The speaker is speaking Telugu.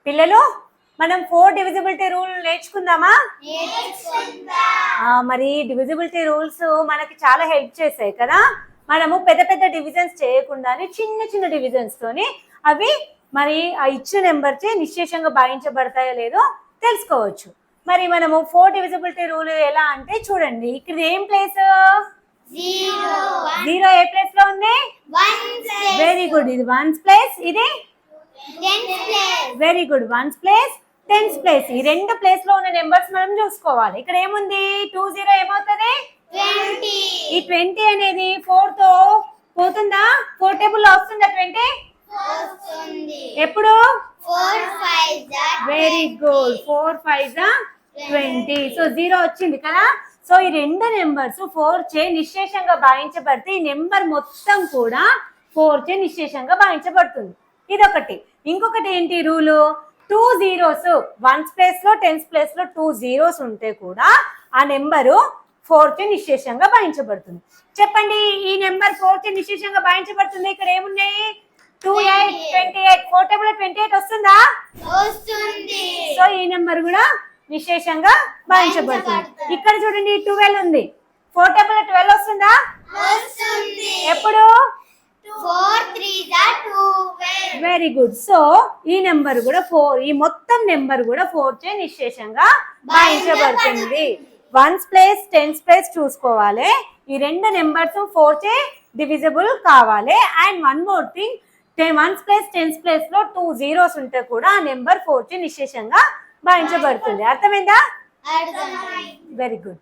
పిల్లలు మనం 4 డివిజిబిలిటీ రూల్ నేర్చుకుందామా? మరి డివిజిబిలిటీ రూల్స్ మనకి చాలా హెల్ప్ చేస్తాయి కదా. మనము పెద్ద పెద్ద డివిజన్స్ చేయకుండానే చిన్న చిన్న డివిజన్స్ తోని అవి మరి ఆ ఇచ్చిన నెంబర్ చే నిశ్శేషంగా భాగించబడతాయో లేదో తెలుసుకోవచ్చు. మరి మనము 4 డివిజిబిలిటీ రూల్ ఎలా అంటే చూడండి, ఇక్కడ ఏం ప్లేస్? 0 ఏ ప్లేస్ లో ఉంది? వెరీ గుడ్, ఇది 1's ప్లేస్, ఇది 10's place. Very good, 1's place 10's place. ఈ రెండు ప్లేస్ లో ఉన్న నెంబర్స్ మనం చూసుకోవాలి. ఇక్కడ ఏముంది? 20 ఏమవుతుంది? 20. ఈ 20 అనేది 4 తో పోతుందా? 4 టేబుల్ లో వస్తుందా 20? ఎప్పుడు? 4 5 వెరీ గుడ్, 4 5 20. సో 0 వచ్చింది కదా. సో ఈ రెండు నెంబర్స్ 4 చే నిశ్శేషంగా భావించబడితే ఈ నెంబర్ మొత్తం కూడా 4 చే నిశ్శేషంగా భావించబడుతుంది. ఇదొకటి. ఇంకొకటి ఏంటి రూలు? 2 zeros 1's ప్లేస్ లో 10's ప్లేస్ లో 2 zeros ఉంటే కూడా ఆ నెంబరు 4 చే నిశ్శేషంగా భావించబడుతుంది. చెప్పండి, ఈ నెంబర్ 4 చే నిశ్శేషంగా భావించబడుతుంది. ఇక్కడ ఏమున్నాయి? 2 8 28. 4 టేబుల్ 28 వస్తుందా? వస్తుంది. సో ఈ నెంబర్ కూడా నిశ్శేషంగా భావించబడుతుంది. ఇక్కడ చూడండి 12 ఉంది. 4 టేబుల్ 12 వస్తుందా? వస్తుంది. ఎప్పుడు? 4 3 12. Very good. సో ఈ నెంబర్ కూడా 4, ఈ మొత్తం నెంబర్ కూడా 4 చే నిశ్శేషంగా భావించబడుతుంది. 1's ప్లేస్ 10's ప్లేస్ చూసుకోవాలి. ఈ రెండు నెంబర్స్ 4 చే డివిజిబుల్ కావాలి. And one more thing, 1's place 10's place లో 2 zeros ఉంటే కూడా ఆ నెంబర్ 4 చే నిశ్శేషంగా భావించబడుతుంది. అర్థమైందా? Very good.